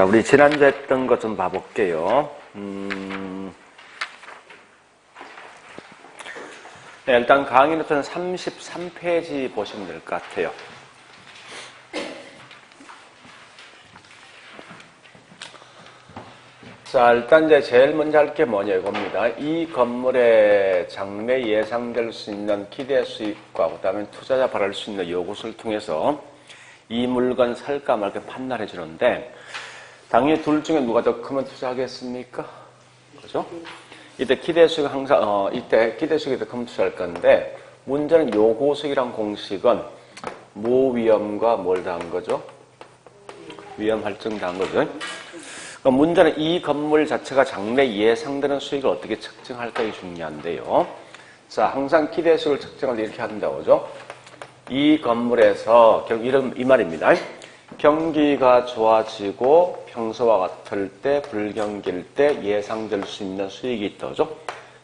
우리 지난주에 했던 것 좀 봐볼게요. 네, 일단 강의 노트는 33페이지 보시면 될 것 같아요. 자, 일단 이제 제일 먼저 할 게 뭐냐 이겁니다. 이 건물의 장래 예상될 수 있는 기대 수익과 그다음에 투자자 바랄 수 있는 요것을 통해서 이 물건 살까 말까 판단해 주는데, 당연히 둘 중에 누가 더 크면 투자하겠습니까? 그죠? 이때 기대 수익 항상 이때 기대 수익이 더 크면 투자할 건데, 문제는 요고수익이란 공식은 무위험과 뭘 더한 거죠? 위험 할증 더한 거죠. 그럼 문제는 이 건물 자체가 장래 예상되는 수익을 어떻게 측정할까가 중요한데요. 자, 항상 기대 수익을 측정할 때 이렇게 한다고 그죠? 이 건물에서 이 말입니다. 경기가 좋아지고 평소와 같을 때, 불경기일 때 예상될 수 있는 수익이 있다 그죠?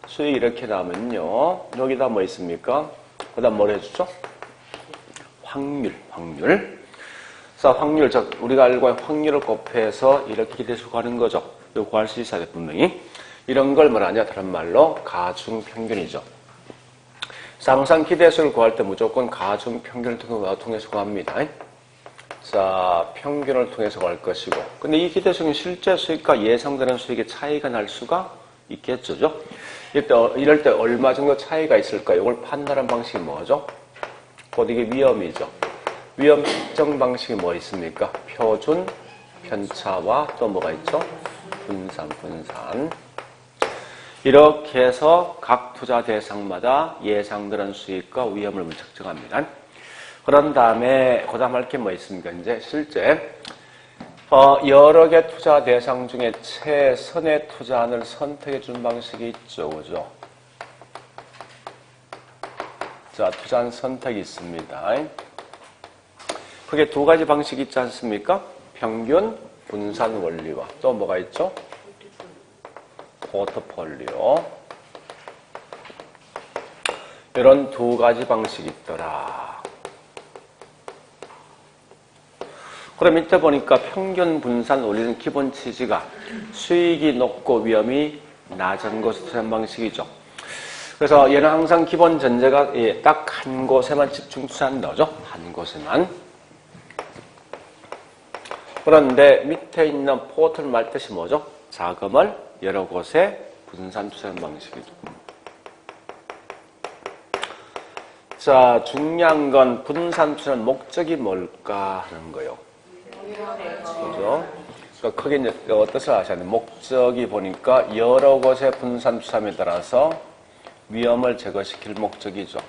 수익이 이렇게 나오면요, 여기다 뭐 있습니까? 그 다음 뭘 해주죠? 확률. 자, 확률, 우리가 알고 있는 확률을 곱해서 이렇게 기대수 구하는 거죠. 이거 구할 수 있어야 돼, 분명히. 이런 걸 뭐라냐? 다른 말로 가중평균이죠. 항상 기대수를 구할 때 무조건 가중평균을 통해서 구합니다. 자, 평균을 통해서 구할 것이고. 근데 이 기대수는 실제 수익과 예상되는 수익의 차이가 날 수가 있겠죠. 이럴 때 얼마 정도 차이가 있을까? 이걸 판단하는 방식이 뭐죠? 곧 이게 위험이죠. 위험 측정 방식이 뭐 있습니까? 표준, 편차와 또 뭐가 있죠? 분산. 이렇게 해서 각 투자 대상마다 예상되는 수익과 위험을 측정합니다. 그런 다음에 그 다음 할 게 뭐 있습니까? 이제 실제 여러 개 투자 대상 중에 최선의 투자안을 선택해 주는 방식이 있죠. 그죠? 자, 투자안 선택이 있습니다. 크게 두 가지 방식이 있지 않습니까? 평균, 분산 원리와 또 뭐가 있죠? 포트폴리오. 이런 두 가지 방식이 있더라. 그럼 이때 보니까 평균, 분산 원리는 기본 취지가 수익이 높고 위험이 낮은 것을 투자하는 방식이죠. 그래서 얘는 항상 기본 전제가 딱 한 곳에만 집중 투자한다. 그죠? 한 곳에만. 그런데 밑에 있는 포트를 말 뜻이 뭐죠? 자금을 여러 곳에 분산 투자하는 방식이죠. 자, 중요한 건 분산 투자는 목적이 뭘까 하는 거예요. 그죠? 그러니까 크게 이제 뜻을 아셔야 돼요. 목적이 보니까 여러 곳에 분산 투자함에 따라서 위험을 제거시킬 목적이죠.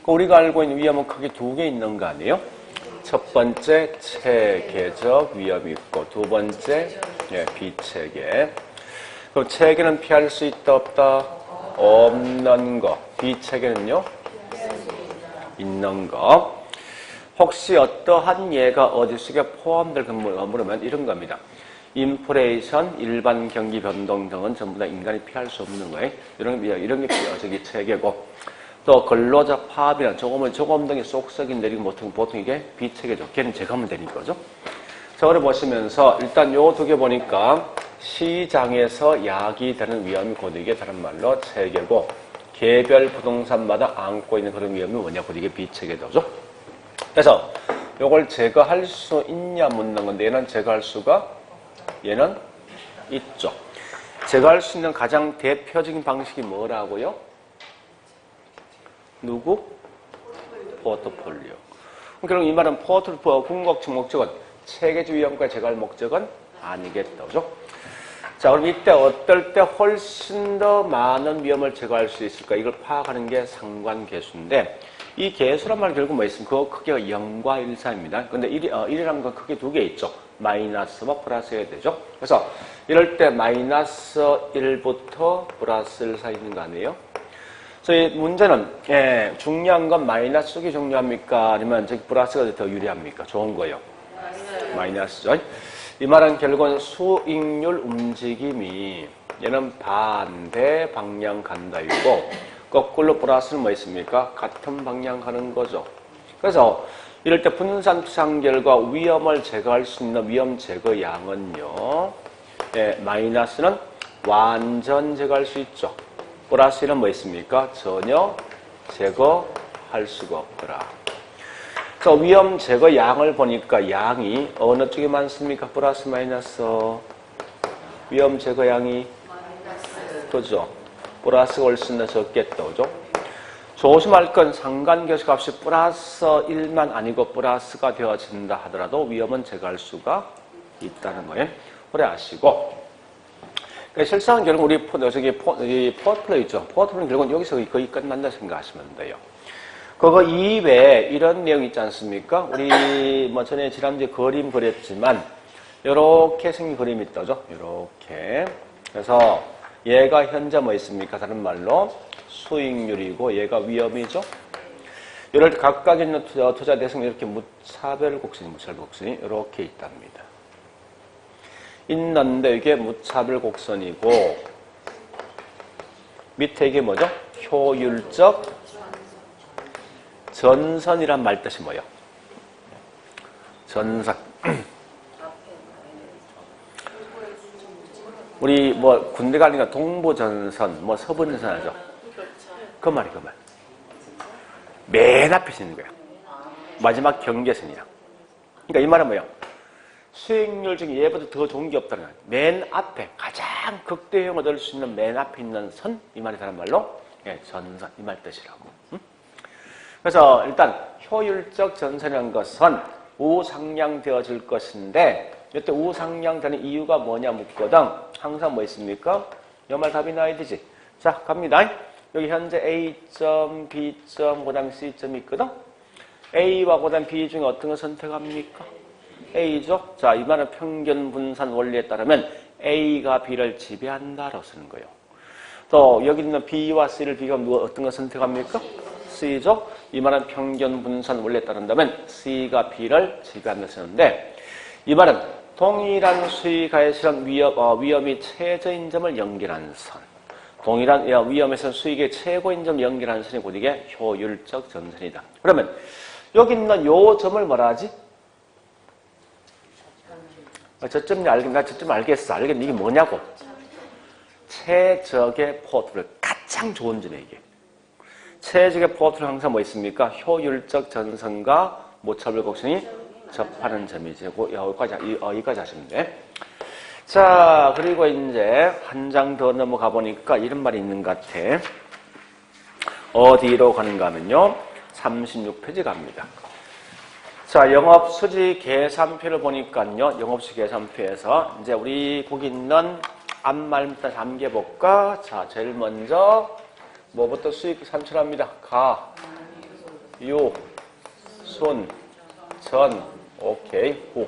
우리가 알고 있는 위험은 크게 두 개 있는 거 아니에요? 첫 번째, 체계적 위험이 있고, 두 번째, 비체계. 그럼 체계는 피할 수 있다, 없다? 없는 거. 비체계는요? 있는 거. 혹시 어떠한 예가 어디 속에 포함될 건가 물으면 이런 겁니다. 인플레이션, 일반 경기 변동 등은 전부 다 인간이 피할 수 없는 거예요. 이런 게 저기 체계고. 또 근로자 파업이나 조금 등의 쏙쏙이 내리고 보통 이게 비체계죠. 걔는 제가 하면 되니까 그죠? 자, 그래 보시면서 일단 요 두 개 보니까 시장에서 야기되는 위험이 곧 이게 다른 말로 체계고, 개별 부동산마다 안고 있는 그런 위험이 뭐냐? 곧 이게 비체계죠. 그죠? 그래서 요걸 제거할 수 있냐 묻는 건데, 얘는 제거할 수가 얘는 있죠. 제거할 수 있는 가장 대표적인 방식이 뭐라고요? 누구? 포트폴리오. 그럼 이 말은 포트폴리오 궁극적 목적은 체계적 위험과 제거할 목적은 아니겠다. 그죠? 자, 그럼 이때 어떨 때 훨씬 더 많은 위험을 제거할 수 있을까? 이걸 파악하는 게 상관계수인데, 이 계수란 말 결국 뭐 있습니까? 그 크기가 0과 1 사이입니다. 근데 1이라는 건 크게 두 개 있죠. 마이너스와 플러스여야 되죠. 그래서 이럴 때 마이너스 1부터 플러스 1 사이 있는 거 아니에요? 그래서 이 문제는 중요한 건 마이너스 쪽이 중요합니까? 아니면 저기 플러스가 더 유리합니까? 좋은 거예요. 마이너스죠. 이 말은 결국은 수익률 움직임이 얘는 반대 방향 간다이고, 거꾸로 플러스는 뭐 있습니까? 같은 방향 가는 거죠. 그래서 이럴 때 분산 투상결과 위험을 제거할 수 있는 위험 제거량은요. 예, 마이너스는 완전 제거할 수 있죠. 플러스는 뭐 있습니까? 전혀 제거할 수가 없더라. 그래서 위험 제거량을 보니까 양이 어느 쪽에 많습니까? 플러스 마이너스. 위험 제거량이 그죠? 플러스가 올 수 있는 적겠다. 그죠? 조심할 건 상관계수 값이 플러스 1만 아니고 플러스가 되어진다 하더라도 위험은 제거할 수가 있다는 거예요. 그래 아시고. 그러니까 실상은 결국 우리 포트플레이 있죠. 포트플레이는 결국 여기서 거의 끝난다 생각하시면 돼요. 그거 이외에 이런 내용 있지 않습니까? 우리 뭐 전에 지난주에 그림 그렸지만 요렇게 생긴 그림이 있다죠. 요렇게. 그래서 얘가 현재 뭐 있습니까? 다른 말로 수익률이고 얘가 위험이죠. 이럴 때 각각 있는 투자 대상이 이렇게 무차별 곡선이 이렇게 있답니다. 있는데 이게 무차별 곡선이고 밑에 이게 뭐죠? 효율적 전선이란 말 뜻이 뭐예요? 전선. 우리 뭐 군대 가니까 동부전선, 뭐 서부전선 하죠. 그 말이 그 말. 맨 앞에 있는 거야. 마지막 경계선이야. 그러니까 이 말은 뭐예요? 수익률 중에 얘보다 더 좋은 게 없다는 거야. 맨 앞에 가장 극대형을 얻을 수 있는 맨 앞에 있는 선, 이 말이 다른 말로 예, 전선, 이 말 뜻이라고. 그래서 일단 효율적 전선이라는 것은 우상향되어질 것인데 이때 우상향되는 이유가 뭐냐 묻거든. 항상 뭐 있습니까? 이 말 답이 나야 되지. 자, 갑니다. 여기 현재 A점, B점, 그 다음에 C점이 있거든. A와 그 다음 B 중에 어떤 걸 선택합니까? A죠. 자, 이 말은 평균 분산 원리에 따르면 A가 B를 지배한다라고 쓰는 거예요. 또 여기 있는 B와 C를 비교하면 누가 어떤 걸 선택합니까? C죠. 이 말은 평균 분산 원리에 따른다면 C가 B를 지배한다고 쓰는데 이 말은 동일한 수익하에 실현 위험이 최저인 점을 연결하는 선. 동일한 위험에서 수익의 최고인 점을 연결하는 선이 곧 이게 효율적 전선이다. 그러면 여기 있는 요 점을 뭐라 하지? 저점이 나 저점 알겠어. 알겠는데 이게 뭐냐고? 최적의 포트를 가장 좋은 점이 이게. 최적의 포트는 항상 뭐 있습니까? 효율적 전선과 무차별 곡선이 접하는 점이지. 여기까지 하시면 돼. 자, 그리고 이제 한 장 더 넘어가 보니까 이런 말이 있는 것 같아. 어디로 가는가 하면요. 36페이지 갑니다. 자, 영업수지 계산표를 보니까요. 영업수지 계산표에서 이제 우리 거기 있는 앞말부터 잠겨볼까? 자, 제일 먼저 뭐부터 수익 산출합니다. 가, 유, 순, 전, 오케이, 후.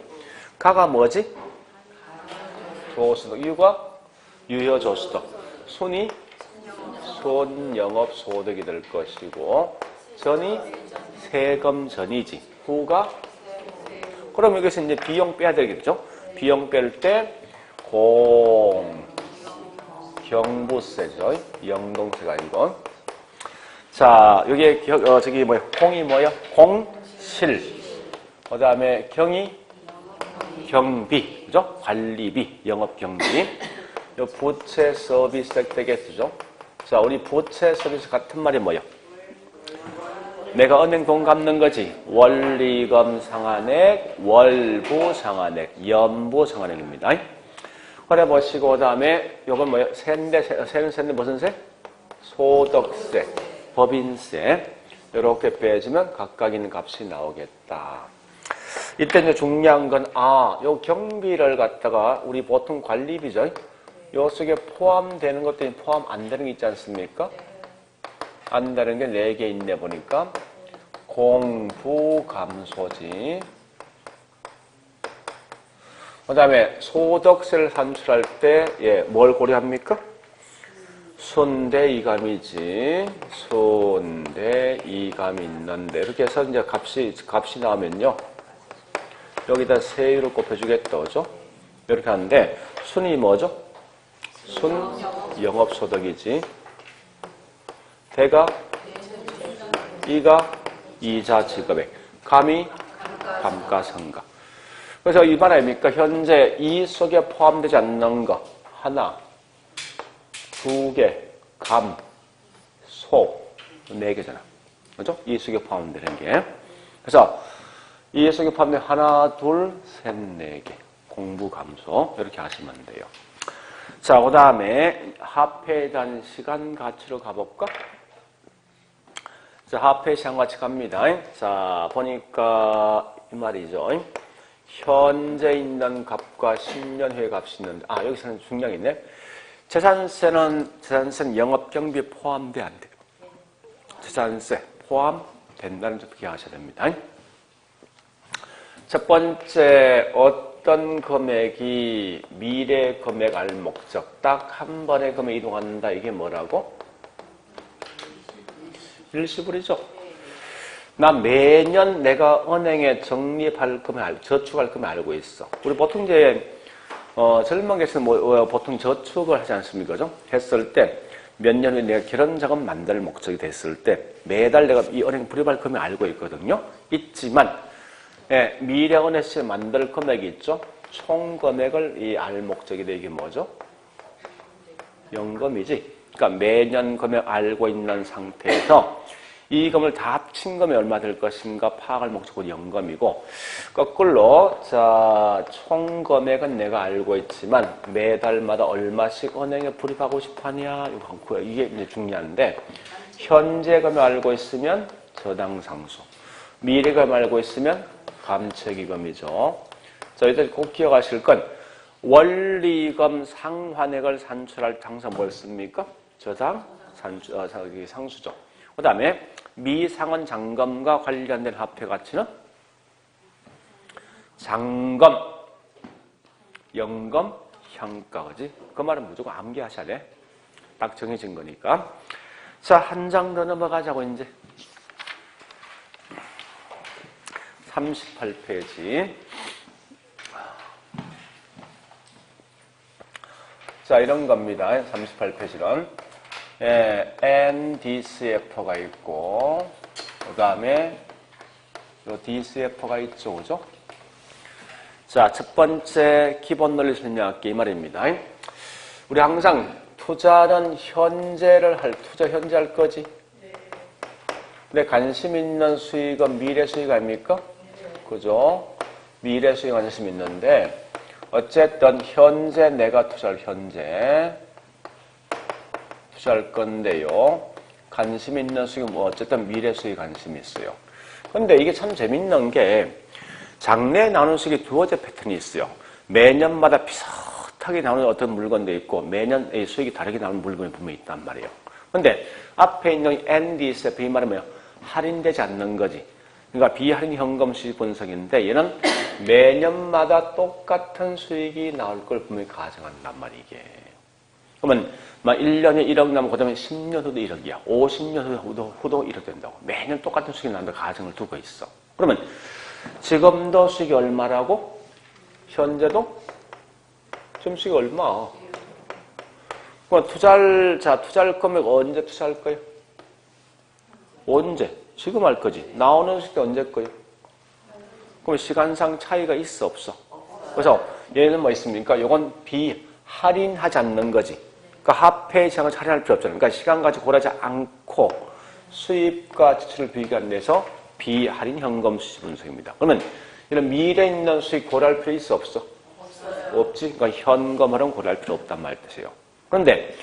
가가 뭐지? 조수덕. 유가 유효조수덕. 순이 손영업소득이 될 것이고 전이 세금전이지. 후가 그럼 여기서 이제 비용 빼야 되겠죠? 비용 뺄 때 경부세죠. 영동세가 아니고. 자, 여기에 저기 뭐야? 공이 뭐야? 공실. 그 다음에 경이 경비, 그죠? 관리비, 영업경비. 요 부채 서비스 되겠죠? 자, 우리 부채 서비스 같은 말이 뭐예요? 내가 은행 돈 갚는 거지. 원리금 상환액, 월부 상환액, 연부 상환액입니다. 그래 보시고, 그 다음에 요건 뭐예요? 세는 무슨 세? 소득세, 법인세. 이렇게 빼주면 각각 있는 값이 나오겠다. 이때 이제 중요한 건, 요 경비를 갖다가 우리 보통 관리비죠? 요 속에 포함되는 것들이 포함 안 되는 게 있지 않습니까? 안 되는 게 4개 있네 보니까. 공부감소지. 그 다음에 소득세를 산출할 때, 뭘 고려합니까? 순대이감이지. 순대이감이 있는데. 이렇게 해서 이제 값이 나오면요. 여기다 세율을 곱해주겠다, 그죠? 이렇게 하는데, 순이 뭐죠? 순 영업소득이지. 대가 이가 이자 지급액. 감이 감가상각. 그래서 이 말 아닙니까? 현재 이 속에 포함되지 않는 거 하나, 두 개, 감, 소, 네 개잖아. 그죠? 이 속에 포함되는 게. 그래서 이 속에 포함된 하나, 둘, 셋, 네 개. 공부 감소. 이렇게 하시면 돼요. 자, 그 다음에 합해에 대한 시간 가치로 가볼까? 자, 합해 시간 가치 갑니다. 자, 보니까 이 말이죠. 현재 있는 값과 10년 후의 값이 있는데, 여기서는 중요한 게 있네. 재산세는 영업경비 포함돼, 안 돼요? 재산세 포함된다는 점 기억하셔야 됩니다. 첫 번째, 어떤 금액이 미래 금액 알 목적, 딱 한 번의 금액 이동한다. 이게 뭐라고? 일시불이죠. 나 매년 내가 은행에 적립할 금액, 저축할 금액 알고 있어. 우리 보통 이제 젊은 계시는 보통 저축을 하지 않습니까? 그죠? 했을 때 몇 년 후에 내가 결혼 자금 만들 목적이 됐을 때 매달 내가 이 은행 불입할 금액 알고 있거든요. 있지만 미래은행에서 만들 금액이 있죠. 총 금액을 알 목적이 돼. 이게 뭐죠? 연금이지. 그러니까 매년 금액 알고 있는 상태에서 이 금을 다 합친 금액이 얼마 될 것인가 파악할 목적으로 연금이고, 거꾸로 자, 총 금액은 내가 알고 있지만 매달마다 얼마씩 은행에 불입하고 싶으냐 이게 이제 중요한데, 현재 금액 알고 있으면 저당상수, 미래 금액 알고 있으면 감채기금이죠. 저희들 꼭 기억하실 건 원리금 상환액을 산출할 당사 뭐였습니까? 저당 상수죠. 그 다음에 미상환 잔금과 관련된 화폐 가치는 잔금, 연금, 향가. 그지? 그 말은 무조건 암기하셔야 돼. 딱 정해진 거니까. 자, 한 장 더 넘어가자고 이제. 38페이지. 자, 이런 겁니다. 38페이지는. NDCF가 있고, 그 다음에 요 DCF가 있죠. 그죠? 자, 첫 번째 기본 논리 설명할게 이 말입니다. 우리 항상 투자는 현재 할 거지? 근데 관심 있는 수익은 미래 수익 아닙니까? 그죠? 미래 수익 관심 있는데, 어쨌든 현재 내가 투자할 건데요. 관심 있는 수익은 어쨌든 미래 수익 관심이 있어요. 근데 이게 참 재밌는 게 장래에 나오는 수익이 두어째 패턴이 있어요. 매년마다 비슷하게 나오는 어떤 물건도 있고 매년 수익이 다르게 나오는 물건이 분명히 있단 말이에요. 근데 앞에 있는 NDCF 이 말은 뭐예요? 할인되지 않는 거지. 그러니까 비할인 현금 수익 분석인데 얘는 매년마다 똑같은 수익이 나올 걸 분명히 가정한단 말이에요. 이게. 그러면 1년에 1억 나면 그다음에 10년 후도 1억이야. 50년 후도 1억 된다고. 매년 똑같은 수익이 나온다 가정을 두고 있어. 그러면 지금도 수익이 얼마라고? 현재도? 지금 수익이 얼마? 그럼 투자할 금액 언제 투자할 거예요? 언제? 지금 할 거지. 나오는 수익이 언제 거예요? 그럼 시간상 차이가 있어 없어? 그래서 얘는 뭐 있습니까? 이건 비할인하지 않는 거지. 그러니까 화폐의 시장을 할인할 필요 없잖아요. 그러니까 시간까지 고려하지 않고 수입과 지출을 비교해내서 비할인 현금 수익 분석입니다. 그러면 이런 미래에 있는 수익 고려할 필요 있어 없어? 없지. 그러니까 현금으로는 고려할 필요 없단 말 뜻이에요. 그런데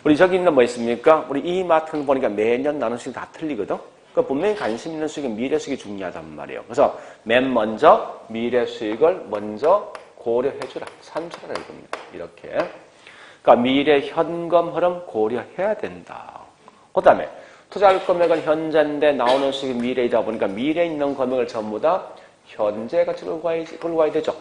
우리 저기 있는 뭐 있습니까? 우리 이마트는 보니까 매년 나는 수익이 다 틀리거든. 그러니까 분명히 관심 있는 수익은 미래 수익이 중요하단 말이에요. 그래서 맨 먼저 미래 수익을 먼저 고려해주라. 산출하라 이겁니다. 이렇게. 그러니까 미래 현금 흐름 고려해야 된다. 그 다음에 투자할 금액은 현재인데 나오는 수익이 미래이다 보니까 미래에 있는 금액을 전부 다 현재 가치로 끌고 가야 되죠.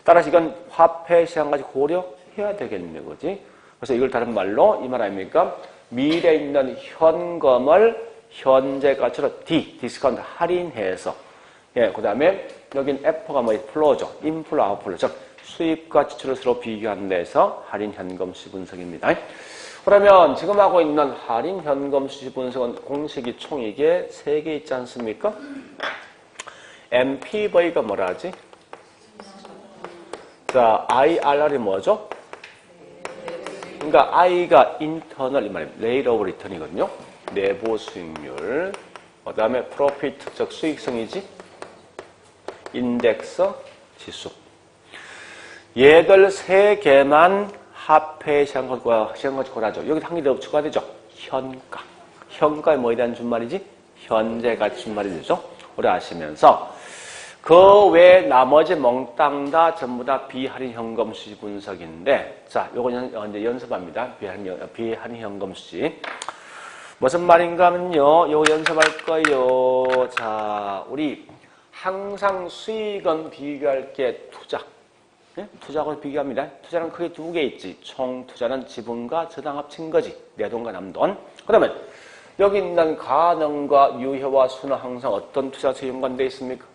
따라서 이건 화폐 시장까지 고려해야 되겠네, 그지? 그래서 이걸 다른 말로 이 말 아닙니까? 미래에 있는 현금을 현재 가치로 디스카운트 할인해서, 그 다음에 여긴 F가 플로우죠. 인플로 아웃플로, 즉 수입과 지출을 서로 비교한 데서 할인 현금 수익 분석입니다. 그러면 지금 하고 있는 할인 현금 수익 분석은 공식이 총 이게 3개 있지 않습니까? MPV가 뭐라 하지? 자, IRR이 뭐죠? 그러니까 I가 인터널, 이 말입니다. 레이트 오브 리턴이거든요. 내부 수익률. 그 다음에 프로피트, 즉 수익성이지. 인덱스 지수. 얘들 세 개만 합해 시간까지 고라죠. 여기 한 개 더 추가가 되죠. 현가. 현가에 뭐에 대한 준말이지? 현재 가치 준말이 되죠. 오래 아시면서 그 외 나머지 몽땅 다 전부 다 비할인 현금 수지 분석인데, 자, 요거 이제 연습합니다. 비할인 현금 수지. 무슨 말인가 하면요, 요거 연습할 거예요. 자, 우리 항상 수익은 비교할 게 투자. 네? 투자하고 비교합니다. 투자는 크게 두 개 있지. 총 투자는 지분과 저당 합친 거지. 내 돈과 남 돈. 그러면 여기 있는 가능과 유효와 수는 항상 어떤 투자에 연관되어 있습니까?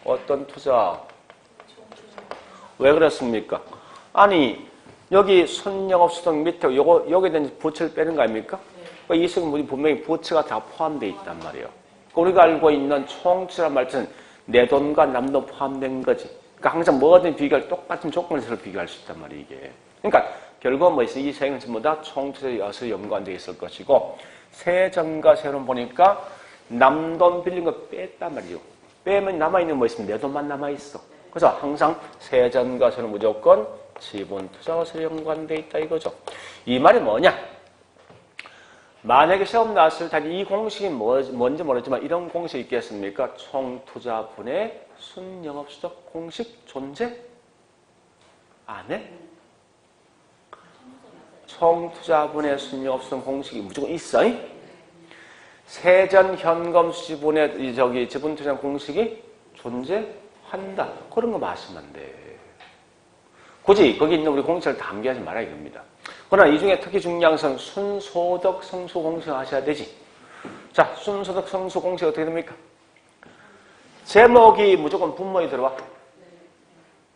어떤 투자? 왜 그렇습니까? 아니, 여기 순영업수당 밑에 여기에 대한 부채를 빼는 거 아닙니까? 이 수익은 분명히 부채가 다 포함되어 있단 말이에요. 우리가 알고 있는 총투자란 말은 내 돈과 남 돈 포함된 거지. 그러니까 항상 뭐든 비교할 똑같은 조건에서 비교할 수 있단 말이에요, 이게. 그러니까 결국은 뭐 있어? 이 세 개는 전부 다 총투자에서 연관되어 있을 것이고, 세전과 세론 보니까 남 돈 빌린 거 뺐단 말이에요. 빼면 남아있는 뭐 있으면 내 돈만 남아있어. 그래서 항상 세전과 세는 무조건 지분 투자와 연관되어 있다 이거죠. 이 말이 뭐냐? 만약에 시험 나왔을 때 이 공식이 뭔지 모르지만 이런 공식이 있겠습니까? 총투자분의 순영업수적 공식 존재? 안 해? 총투자분의 순영업수적 공식이 무조건 있어. 세전 현금 수지분의 지분 투자 공식이 존재한다. 그런 거 마시면 안 돼. 굳이 거기 있는 우리 공식을 다 암기하지 말아야 됩니다. 그러나 이 중에 특히 중요한 것은 순소득 성수 공식을 하셔야 되지. 자, 순소득 성수 공식 어떻게 됩니까? 제목이 무조건 분모에 들어와.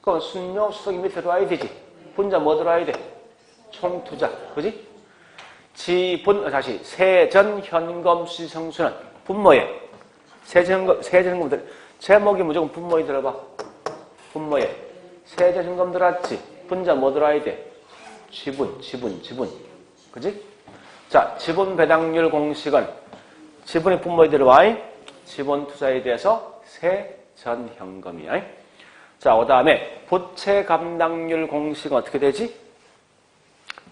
그럼 순영수석이 밑에 들어와야 되지. 분자 뭐 들어와야 돼? 총투자. 그지? 다시 세전 현금 수지 성수는 분모에 세전 현금 제목이 무조건 분모에 들어봐. 분모에 세전 현금 들어왔지. 분자 뭐 들어와야 돼? 지분. 그지? 자, 지분 배당률 공식은 지분이 분모에 들어와. 지분 투자에 대해서 세전 현금이야. 자, 그 다음에 부채 감당률 공식은 어떻게 되지?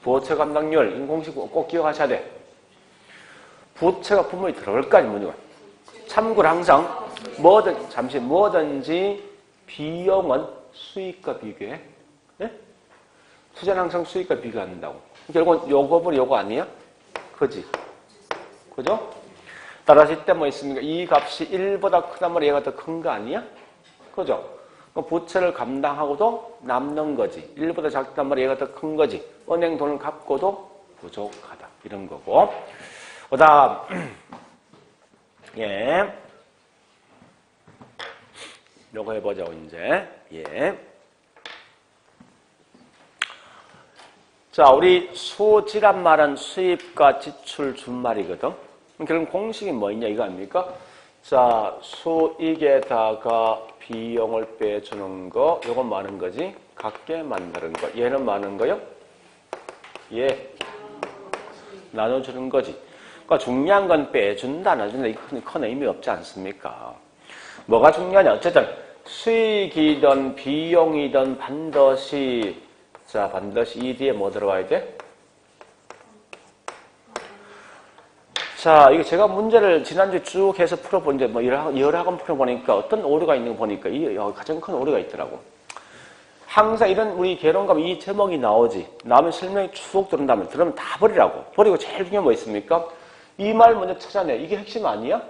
부채 감당률, 이 공식 꼭 기억하셔야 돼. 부채가 분모에 들어갈까지 문제가. 참고로 항상 뭐든지 비용은 수익과 비교해. 네? 투자는 항상 수익과 비교한다고. 결국은 요거보다 요거 아니야? 그지? 그죠? 따라서 이때 뭐 있습니까? 이 값이 1보다 크단 말이야. 얘가 더 큰 거 아니야? 그죠? 부채를 감당하고도 남는 거지. 1보다 작단 말이야. 얘가 더 큰 거지. 은행 돈을 갚고도 부족하다. 이런 거고. 그 다음, 예. 요거 해보자고, 이제. 예. 자, 우리 수지란 말은 수입과 지출 준말이거든. 결국 공식이 뭐 있냐, 이거 아닙니까? 자, 수익에다가 비용을 빼주는 거, 요건 많은 거지. 같게 만드는 거. 얘는 많은 거요? 예. 나눠주는 거지. 그러니까 중요한 건 빼준다, 나눠준다. 이거 큰 의미 없지 않습니까? 뭐가 중요하냐? 어쨌든 수익이든 비용이든 반드시 이 뒤에 뭐 들어와야 돼? 자, 이거 제가 문제를 지난주에 쭉 해서 풀어본 이제 뭐 여러 학원 풀어보니까 어떤 오류가 있는 거 보니까 가장 큰 오류가 있더라고. 항상 이런 우리 개론가면 이 제목이 나오지. 나오면 설명이 쭉 들으면 다 버리라고. 버리고 제일 중요한 뭐 있습니까? 이 말 먼저 찾아내. 이게 핵심 아니야?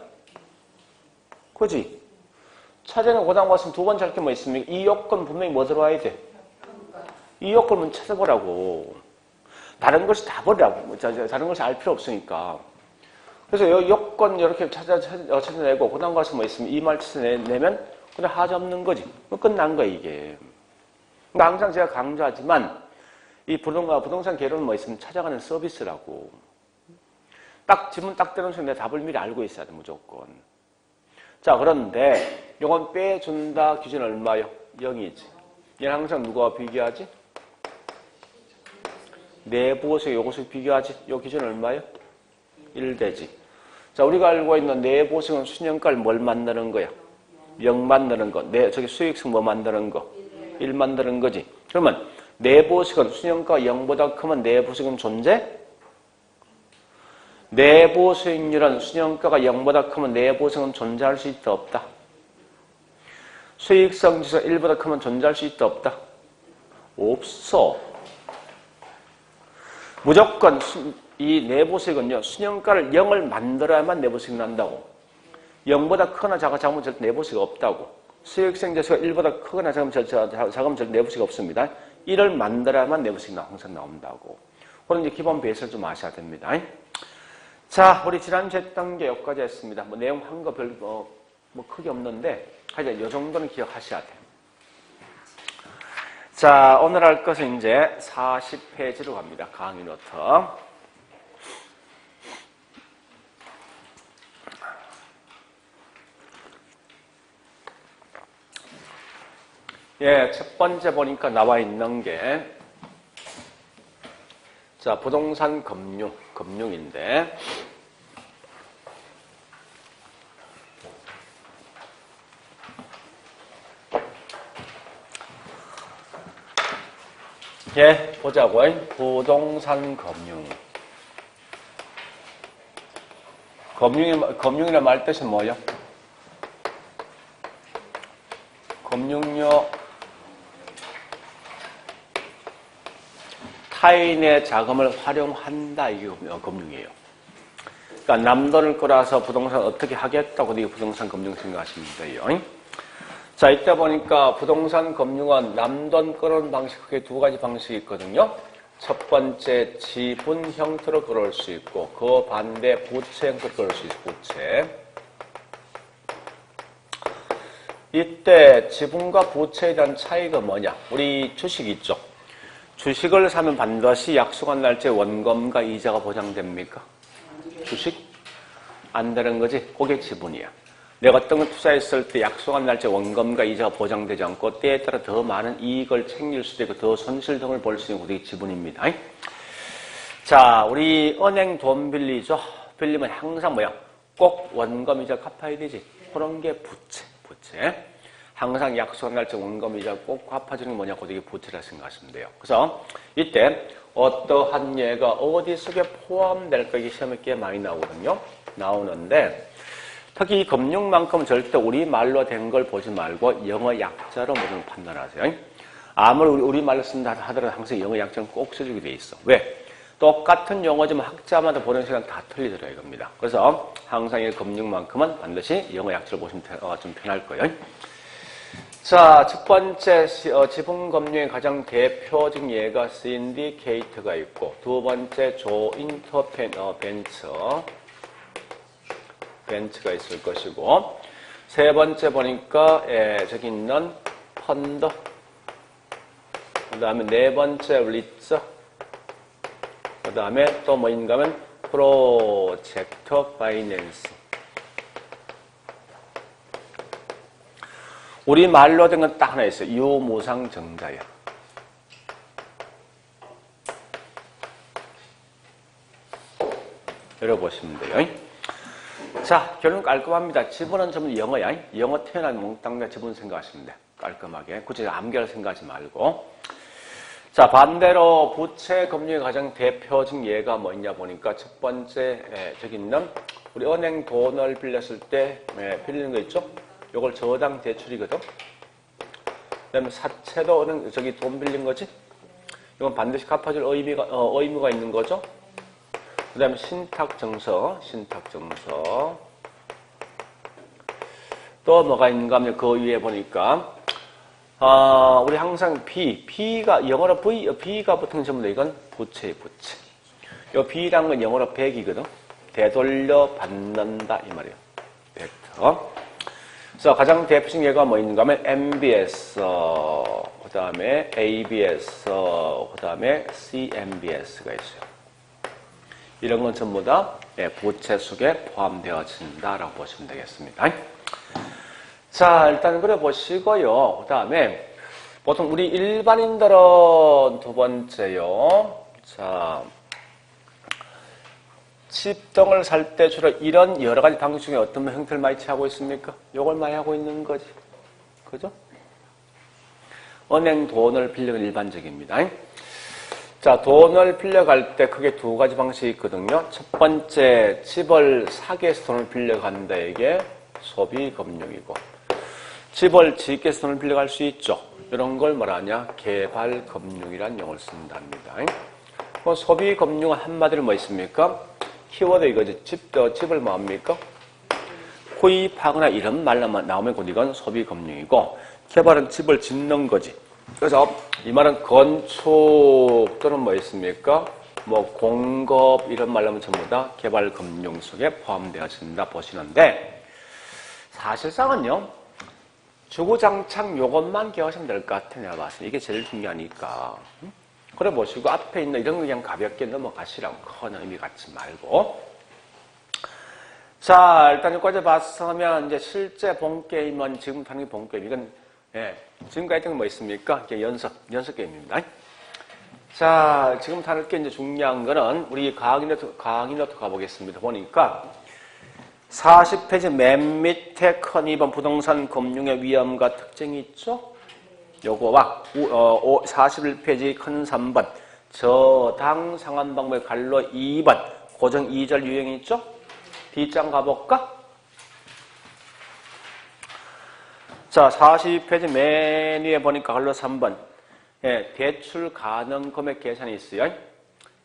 그지? 찾아내고 그다음 왔으면 두 번째 할 게 뭐 있습니까? 이 요건 분명히 뭐 들어와야 돼? 이 요건은 찾아보라고. 다른 것이 다 버리라고. 다른 것이 알 필요 없으니까. 그래서 이 요건 이렇게 찾아내고 그다음 가서 뭐 있으면 이 말 찾아내면 그냥 하자 없는 거지. 끝난 거야 이게. 그러니까 항상 제가 강조하지만 이 부동산 개론은 뭐 있으면 찾아가는 서비스라고. 딱 지문 딱 되는 순간 내 답을 미리 알고 있어야 돼 무조건. 자, 그런데 이건 빼준다 기준 얼마요? 0이지. 얘는 항상 누구와 비교하지? 내부호식 요것을 비교하지. 요 기준 얼마요? 1 되지. 자, 우리가 알고 있는 내부호식은 수년가를 뭘 만드는 거야? 0 만드는 거. 저기 수익성 뭐 만드는 거? 1 만드는 거지. 그러면 내부호식은 수년가가 0보다 크면 내부호식은 존재? 내부 수익률은 수년가가 0보다 크면 내부호식은 존재할 수 있다, 없다? 수익성 지수 1보다 크면 존재할 수 있다, 없다? 없어. 무조건 이 내부수익은요, 수년가를 0을 만들어야만 내부수익이 난다고. 0보다 크거나 작으면 절대 내부수익이 없다고. 수익성 지수가 1보다 크거나 작으면 절대 내부수익이 없습니다. 1을 만들어야만 내부수익이 항상 나온다고. 그런 이제 기본 베이스를 좀 아셔야 됩니다. 자, 우리 지난 제 단계 여기까지 했습니다. 뭐 내용 한 거 별 뭐 크게 없는데 하여튼 이 정도는 기억하셔야 돼요. 자, 오늘 할 것은 이제 40페이지로 갑니다. 강의 노트. 예, 첫 번째 보니까 나와 있는 게 자, 부동산 금융인데 예, 보자고요. 부동산 금융이란 말 뜻이 뭐예요? 금융료 타인의 자금을 활용한다, 이게 금융이에요. 그러니까 남 돈을 끌어서 부동산 어떻게 하겠다고 이게 부동산 금융 생각하시면 돼요. 자, 이때 보니까 부동산 금융은 남 돈 끌어오는 방식, 크게 두 가지 방식이 있거든요. 첫 번째, 지분 형태로 끌어올 수 있고, 그 반대, 부채 형태로 끌어올 수 있고, 부채. 이때 지분과 부채에 대한 차이가 뭐냐? 우리 주식 있죠? 주식을 사면 반드시 약속한 날짜에 원금과 이자가 보장됩니까? 주식? 안 되는 거지? 그게 지분이야. 내가 어떤 걸 투자했을 때 약속한 날짜에 원금과 이자가 보장되지 않고 때에 따라 더 많은 이익을 챙길 수도 있고 더 손실 등을 볼 수 있는 그게 지분입니다. 자, 우리 은행 돈 빌리죠? 빌리면 항상 뭐야? 꼭 원금 이자 갚아야 되지. 그런 게 부채. 항상 약속한 날짜 원금 이자 꼭 갚아주는 게 뭐냐고 이게 부채라 생각하시면 돼요. 그래서 이때 어떠한 예가 어디 속에 포함될까 이게 시험에 꽤 많이 나오거든요. 나오는데 특히 이 금융만큼은 절대 우리말로 된 걸 보지 말고 영어 약자로 모든 판단하세요. 아무리 우리말로 쓴다 하더라도 항상 영어 약자는 꼭 써주게 돼 있어. 왜? 똑같은 용어지만 학자마다 보는 시간 다 틀리더라 이겁니다. 그래서 항상 이 금융만큼은 반드시 영어 약자를 보시면 좀 편할 거예요. 자, 첫 번째 지분금융의 가장 대표적인 예가 신디케이트가 있고 두 번째 조인터 벤처가 있을 것이고 세 번째 보니까 저기 있는 펀드 그 다음에 네 번째 리츠 그 다음에 또 뭐인가 하면 프로젝터 파이낸스 우리 말로 된 건 딱 하나 있어요. 유무상증자야. 열어보시면 돼요. 자, 결론 깔끔합니다. 지분은 전부 영어야. 영어 태어난 몽땅 지분 생각하시면 돼. 깔끔하게. 굳이 암기할 생각하지 말고. 자, 반대로 부채 금융의 가장 대표적인 예가 뭐냐 보니까 첫 번째 저기 있는 우리 은행 돈을 빌렸을 때 빌리는 거 있죠? 요걸 저당 대출이거든. 그다음에 사채도 은행 저기 돈 빌린 거지. 이건 반드시 갚아줄 의무가 있는 거죠. 그다음에 신탁증서. 또 뭐가 있는가 하면 그 위에 보니까 우리 항상 B가 영어로 B가 붙은 전부 이건 부채. 요 B라는 건 영어로 100이거든. 되돌려 받는다 이 말이에요. 벡터. 그래서 가장 대표적인 예가 뭐 있는가 하면 MBS, 그 다음에 ABS, 그 다음에 CMBS가 있어요. 이런 건 전부 다 부채 속에 포함되어진다라고 보시면 되겠습니다. 자, 일단 그래 보시고요. 그 다음에 보통 우리 일반인들은 두 번째요. 자, 집 등을 살 때 주로 이런 여러 가지 방식 중에 어떤 형태를 많이 취하고 있습니까? 요걸 많이 하고 있는 거지. 그죠? 은행 돈을 빌려는 일반적입니다. 자, 돈을 빌려갈 때 크게 두 가지 방식이 있거든요. 첫 번째, 집을 사기 위해서 돈을 빌려간다. 이게 소비금융이고, 집을 짓기 위해서 돈을 빌려갈 수 있죠. 이런 걸 뭐라냐? 개발금융이라는 용어를 쓴답니다. 소비금융은 한마디로 뭐 있습니까? 키워드 이거지. 집을 뭐합니까? 구입하거나 이런 말로만 나오면 곧 이건 소비금융이고, 개발은 집을 짓는 거지. 그래서 이 말은 건축 또는 뭐 있습니까? 뭐 공급 이런 말로는 전부 다 개발금융 속에 포함되어진다 보시는데, 사실상은요, 주구장창 요것만 기억하시면 될 것 같아. 내가 봤을 때 이게 제일 중요하니까. 그래 보시고 앞에 있는 이런 거 그냥 가볍게 넘어가시라고. 큰 의미 갖지 말고. 자, 일단 여기까지 봤으면 이제 실제 본게임은 지금 하는 게 본게임. 이건 지금까지 했던 게 뭐 있습니까? 이게 연습 게임입니다. 자, 지금 다룰 게 이제 중요한 거는 우리 강의 노트 가보겠습니다. 보니까 40페이지 맨 밑에 큰 2번 부동산 금융의 위험과 특징이 있죠? 요거와 41페이지 큰 3번 저당 상환 방법의 갈로 2번 고정 2절 유형이 있죠? D장 가볼까? 자, 42페이지 맨 위에 보니까 갈로 3번 대출 가능 금액 계산이 있어요.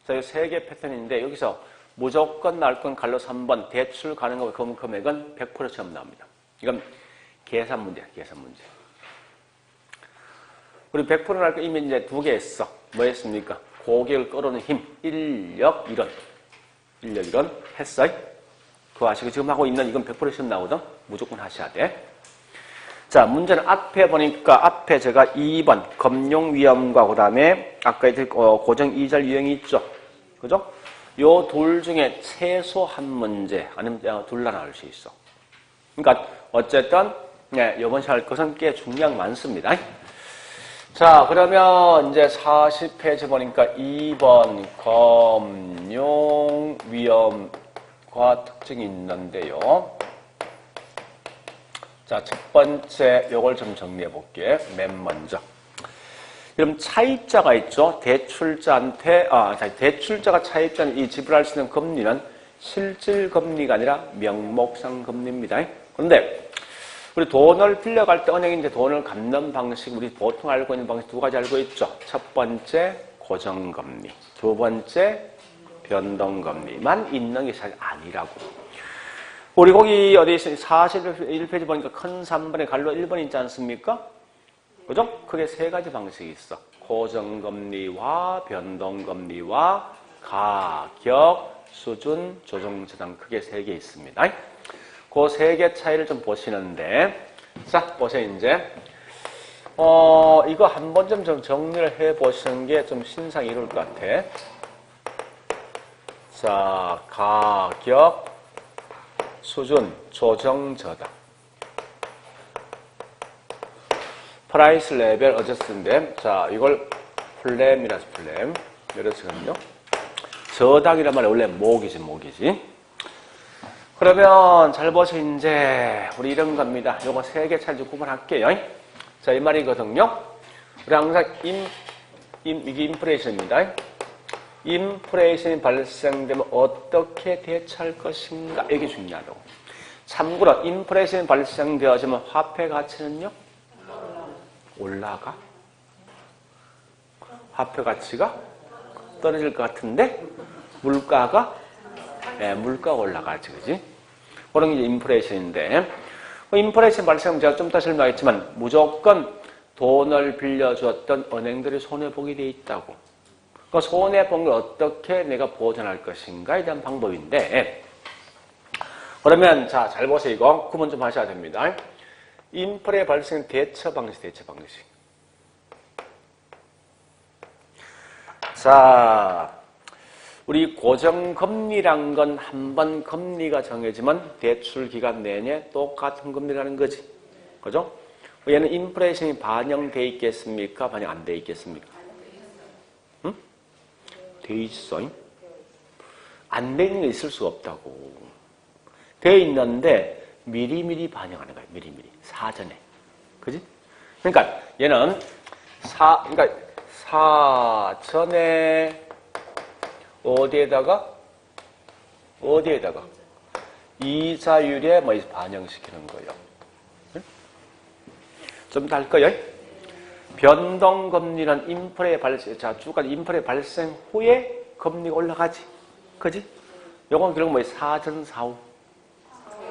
자, 이 세 개 패턴인데 여기서 무조건 나올 건 갈로 3번 대출 가능 금액은 100% 시험 나옵니다. 이건 계산 문제야, 계산 문제. 우리 100% 나올 거 이미 이제 두 개 했어. 뭐 했습니까? 고객을 끌어오는 힘, 인력, 이론. 인력, 이론 했어. 그거 아시고 지금 하고 있는 이건 100% 시험 나오거든? 무조건 하셔야 돼. 자, 문제는 앞에 보니까 앞에 제가 2번 금융위험과 그 다음에 아까 고정 2절 유형이 있죠. 그죠? 요 둘 중에 최소 한 문제 아니면 둘 다 나올 수 있어. 그러니까 어쨌든 이번 시할 것은 꽤 중요한 많습니다. 자, 그러면 이제 40페이지 보니까 2번 금융위험과 특징이 있는데요. 자, 첫 번째 요걸 좀 정리해 볼게요. 맨 먼저. 그럼 차입자가 있죠. 대출자가 차입자는 이 지불할 수 있는 금리는 실질 금리가 아니라 명목상 금리입니다. 그런데 우리 돈을 빌려갈 때 은행이 이제 돈을 갚는 방식, 우리 보통 알고 있는 방식 두 가지 알고 있죠. 첫 번째 고정금리, 두 번째 변동금리만 있는 게 사실 아니라고. 우리 거기 어디 있어요? 41페이지 보니까 큰 3번에 갈로 1번 있지 않습니까? 그죠? 크게 세 가지 방식이 있어. 고정금리와 변동금리와 가격, 수준, 조정저당 크게 세 개 있습니다. 그 세 개 차이를 좀 보시는데, 자, 보세요, 이제. 이거 한 번쯤 좀 정리를 해 보시는 게 좀 신상이 이룰 것 같아. 자, 가격, 수준, 조정저당. 프라이스 레벨 어저스인데, 자, 이걸 플램이라서 플램. 이렇거든요. 저당이란 말이 원래 목이지. 그러면 잘 보세요. 이제 우리 이런 겁니다. 요거 세 개 차례 구분할게요. 자, 이 말이거든요. 우리 항상 이게 인플레이션입니다. 인플레이션이 발생되면 어떻게 대처할 것인가? 이게 중요하다고. 참고로 인플레이션이 발생되어지면 화폐 가치는요? 올라가? 화폐 가치가 떨어질 것 같은데 물가가 올라가지, 그지? 그런 게 인플레이션인데, 인플레이션 발생하면 제가 좀 이따 설명하겠지만 무조건 돈을 빌려주었던 은행들이 손해보게 돼 있다고. 그 손해본 걸 어떻게 내가 보전할 것인가에 대한 방법인데, 그러면 자, 잘 보세요. 이거 구분 좀 하셔야 됩니다. 인플레 발생 대처 방식. 자, 우리 고정금리란 건 한 번 금리가 정해지면 대출 기간 내내 똑같은 금리라는 거지. 그죠? 얘는 인플레이션이 반영돼 있겠습니까? 반영 안 돼 있겠습니까? 응? 돼 있어. 안 돼 있는 게 있을 수가 없다고. 돼 있는데 미리미리 반영하는 거예요. 미리미리. 사전에. 그지? 그러니까 얘는 그러니까 사전에 어디에다가 이자율에 뭐 반영시키는 거예요. 응? 좀 더 할까요? 변동금리는 인플레 발생 후에 금리가 올라가지. 그지? 요건 결국 뭐 사전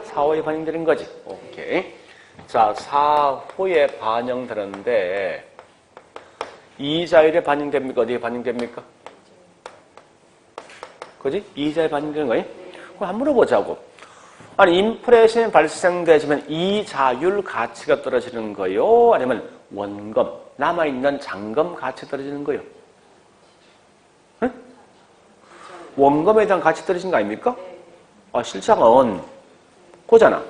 사후에 반영되는 거지. 오케이. 자, 사후에 반영되는데 이자율에 반영됩니까? 어디에 반영됩니까? 그지? 이자율에 반영되는 거예요? 그럼 한번 물어보자고. 아니, 인플레이션이 발생되지만 이자율 가치가 떨어지는 거요? 아니면 원금, 남아있는 잔금 가치가 떨어지는 거요? 응? 원금에 대한 가치 떨어지는 거 아닙니까? 실상은 그거잖아.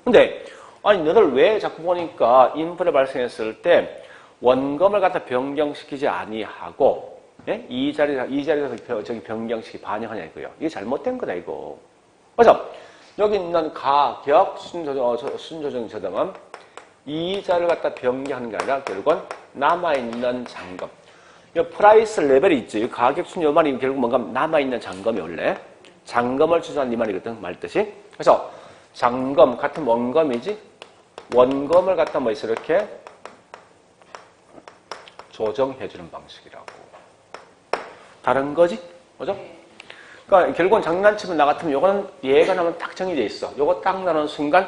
근데 아니 너들 왜 자꾸 보니까 인플레 발생했을 때 원금을 갖다 변경시키지 아니하고 이 자리에서 저기 변경시키 반영하냐 이거요. 이게 잘못된 거다 이거. 그래서 여기 있는 가격 순조정 저당은 이자를 갖다 변경하는 게 아니라 결국은 남아있는 잔금. 이 프라이스 레벨이 있지. 이 가격 순 요 말이 결국 뭔가 남아있는 잔금이 원래 잔금을 추정한 이 말이거든 말뜻이. 그래서 잔금 같은 원금이지. 원금을 갖다 뭐 있어 이렇게 조정해주는 방식이라고. 다른 거지? 그죠? 그러니까 결국은 장난치면 나 같으면 요거는 얘가 나면 딱 정해져 있어. 요거 딱 나는 순간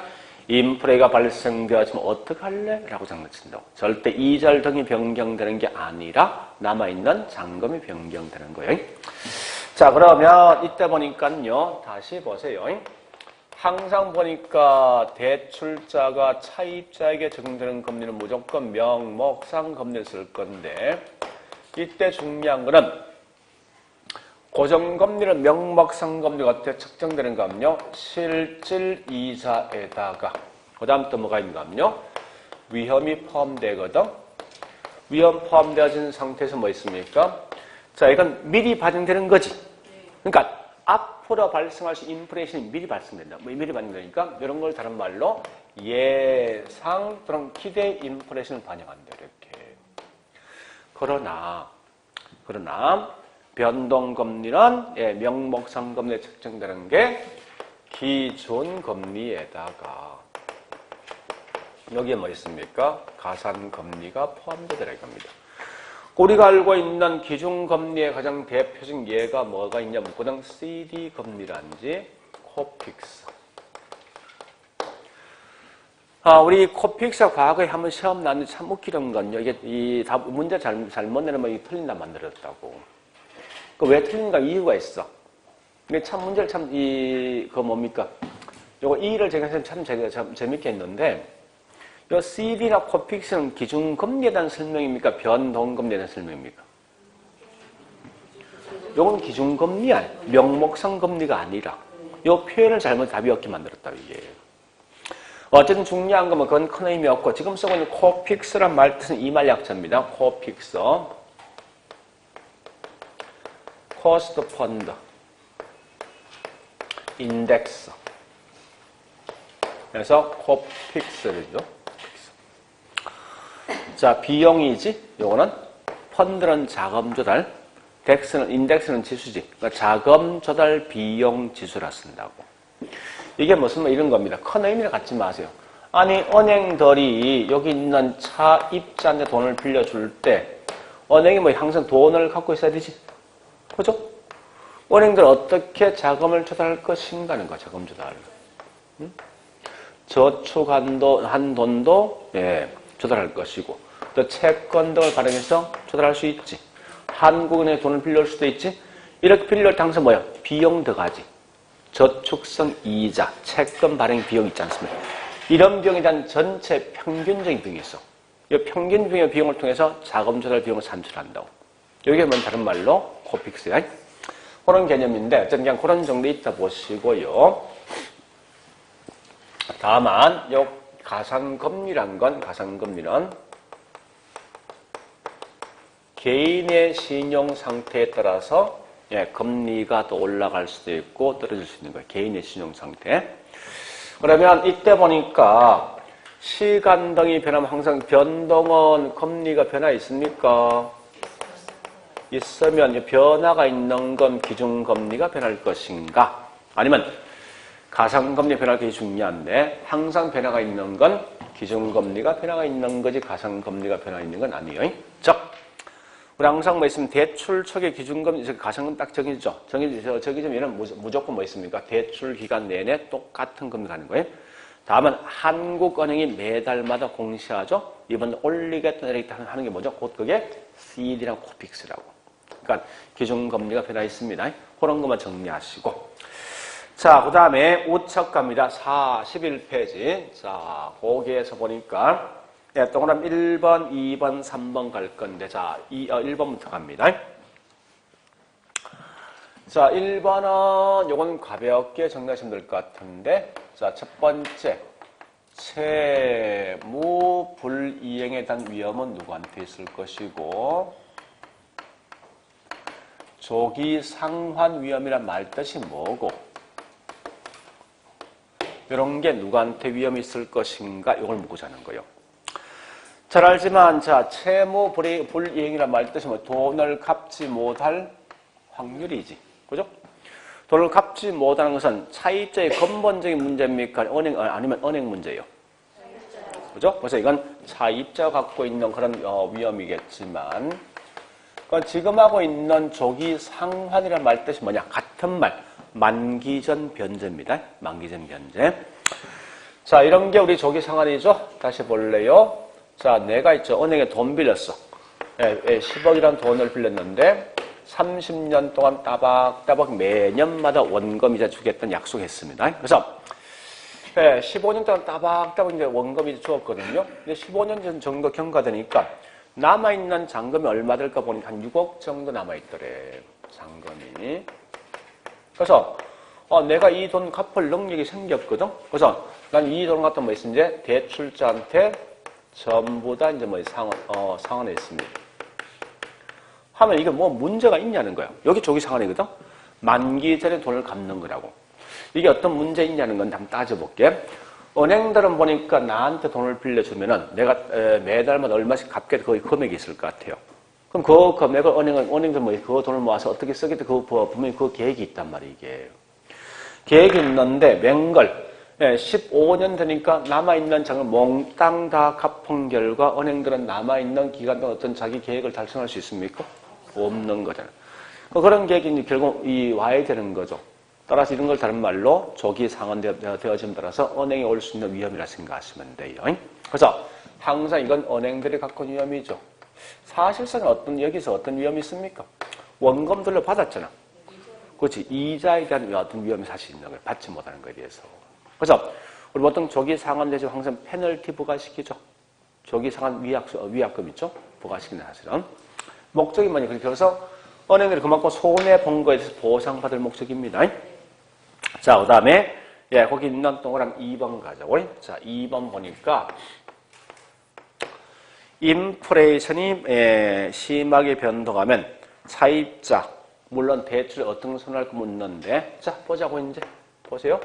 인플레가 발생되어지면 어떡할래? 라고 장난친다고. 절대 이자율 등이 변경되는 게 아니라 남아있는 잔금이 변경되는 거예요. 자, 그러면 이때 보니까요. 다시 보세요. 항상 보니까 대출자가 차입자에게 적용되는 금리는 무조건 명목상 금리를 쓸 건데 이때 중요한 거는 고정금리는 명목상 금리가 어떻게 측정되는가 하면요. 실질이자에다가 그 다음 또 뭐가 있는가 하면요. 위험이 포함되거든. 위험 포함되어진 상태에서 뭐 있습니까? 자, 이건 미리 반영되는 거지. 그러니까 앞으로 발생할 수 있는 인플레이션이 미리 발생된다. 미리 반영되니까 이런 걸 다른 말로 예상 또는 기대 인플레이션을 반영한다. 이렇게. 그러나 변동금리는 명목상 금리에 측정되는 게 기준금리에다가 여기에 뭐 있습니까? 가산금리가 포함되더라 이겁니다. 우리가 알고 있는 기준금리의 가장 대표적인 예가 뭐가 있냐면 그냥 CD금리라든지 코픽스. 우리 코픽스 과거에 한번 시험 나왔는데 참 웃기던 건요. 이게 문제 잘못 내면 이게 틀린다 만들었다고. 왜 틀린가 이유가 있어. 근데 참 문제를 뭡니까? 요거 이를 제가 참 재밌게 했는데, 요 CD나 코픽스는 기준금리에 대한 설명입니까? 변동금리에 대한 설명입니까? 요건 기준금리야. 명목상 금리가 아니라. 요 표현을 잘못 답이 없게 만들었다, 이게. 어쨌든 중요한 건 그건 큰 의미 없고, 지금 쓰고 있는 코픽스란 말 뜻은 이 말 약자입니다. 코픽스. 코스트 펀드, 인덱스. 그래서 코픽스죠. 자, 비용이지. 요거는 펀드는 자금 조달, 인덱스는 지수지. 그러니까 자금 조달 비용 지수라 쓴다고. 이게 무슨 말 이런 겁니다. 큰 의미를 갖지 마세요. 아니 은행들이 여기 있는 차입자한테 돈을 빌려줄 때 은행이 뭐 항상 돈을 갖고 있어야 되지. 그죠? 은행들 어떻게 자금을 조달할 것인가는 거, 자금 조달. 저축한 돈도 조달할 것이고, 또 채권 등을 발행해서 조달할 수 있지. 한국은행에 돈을 빌려올 수도 있지. 이렇게 빌려올 때 항상 뭐야? 비용 들어가지. 저축성 이자, 채권 발행 비용 있지 않습니까? 이런 비용에 대한 전체 평균적인 비용이 있어. 이 평균 비용을 통해서 자금 조달 비용을 산출한다고. 이게 뭔 다른 말로 코픽스야. 그런 개념인데 어쨌든 그냥 그런 정도 있다 보시고요. 다만 요 가상금리란 건, 가상금리는 개인의 신용 상태에 따라서 금리가 또 올라갈 수도 있고 떨어질 수 있는 거예요. 개인의 신용 상태. 그러면 이때 보니까 시간 등이 변하면 항상 변동은 금리가 변화 있습니까? 있으면 변화가 있는 건 기준금리가 변할 것인가? 아니면 가상금리 변할 것이 중요한데 항상 변화가 있는 건 기준금리가 변화가 있는 거지 가상금리가 변화 있는 건 아니에요. 자, 우리 항상 뭐 있으면 대출 초기 기준금리, 가상금 딱 정해지죠. 정해지면 얘는 무조건 뭐 있습니까? 대출 기간 내내 똑같은 금리 가는 거예요. 다음은 한국은행이 매달마다 공시하죠. 이번 올리겠다 내리겠다 하는 게 뭐죠? 곧 그게 CD랑 코픽스라고. 그러니까 기준금리가 변화 있습니다. 그런 것만 정리하시고. 자, 그 다음에 우측 갑니다. 41페이지. 자, 거기에서 보니까 동그라미 1번, 2번, 3번 갈 건데, 자, 1번부터 갑니다. 자, 1번은 요건 가볍게 정리하시면 될 것 같은데, 자, 첫 번째, 채무 불이행에 대한 위험은 누구한테 있을 것이고, 조기 상환 위험이란 말 뜻이 뭐고, 이런 게 누구한테 위험이 있을 것인가, 이걸 묻고자 하는 거예요. 잘 알지만, 자, 채무 불이행이란 말 뜻이 뭐 돈을 갚지 못할 확률이지. 그죠? 돈을 갚지 못하는 것은 차입자의 근본적인 문제입니까? 아니면 은행 문제예요? 그죠? 그래서 이건 차입자가 갖고 있는 그런 위험이겠지만, 그러니까 지금 하고 있는 조기 상환이란 말 뜻이 뭐냐? 같은 말, 만기전 변제입니다. 만기전 변제. 자, 이런 게 우리 조기 상환이죠? 다시 볼래요? 자, 내가 있죠. 은행에 돈 빌렸어. 10억이란 돈을 빌렸는데 30년 동안 따박따박 매년마다 원금이자 주겠다는 약속했습니다. 그래서 15년 동안 따박따박 이제 원금이자 주었거든요. 근데 15년 정도 경과되니까 남아있는 잔금이 얼마 될까 보니까 한 6억 정도 남아있더래. 잔금이. 그래서 내가 이 돈 갚을 능력이 생겼거든. 그래서 난 이 돈 갖다 뭐 했어? 이제 대출자한테 전부 다 이제 뭐 상환했습니다. 하면 이게 뭐 문제가 있냐는 거야. 여기 조기 상환이거든. 만기 전에 돈을 갚는 거라고. 이게 어떤 문제 있냐는 건 한번 따져볼게. 은행들은 보니까 나한테 돈을 빌려주면은 내가 매달마다 얼마씩 갚게 거의 금액이 있을 것 같아요. 그럼 그 금액을 은행들 뭐 그 돈을 모아서 어떻게 쓰겠다 분명히 그 계획이 있단 말이에요. 이게 계획이 있는데 맹걸 15년 되니까 남아있는 장을 몽땅 다 갚은 결과 은행들은 남아있는 기간 동안 어떤 자기 계획을 달성할 수 있습니까? 없는 거잖아요. 그런 계획이 결국 와야 되는 거죠. 따라서 이런 걸 다른 말로 조기 상환되어짐에 따라서 은행에 올 수 있는 위험이라 생각하시면 돼요. 그래서 항상 이건 은행들이 갖고 있는 위험이죠. 사실상 여기서 어떤 위험이 있습니까? 원금들로 받았잖아. 그렇지. 이자에 대한 어떤 위험이 사실 있는 거예요. 받지 못하는 거에 대해서. 그래서 우리 보통 조기 상환되죠. 항상 페널티 부과시키죠. 조기 상환 위약금 있죠. 부과시키는 사실은. 목적이 뭐냐. 그래서 은행들이 그만큼 손해본 거에 대해서 보상받을 목적입니다. 자, 그 다음에 거기 있는 동그라미 2번 가자고. 자, 2번 보니까 인플레이션이 심하게 변동하면 차입자, 물론 대출에 어떤 손할 거 묻는데, 자, 보자고 이제. 보세요.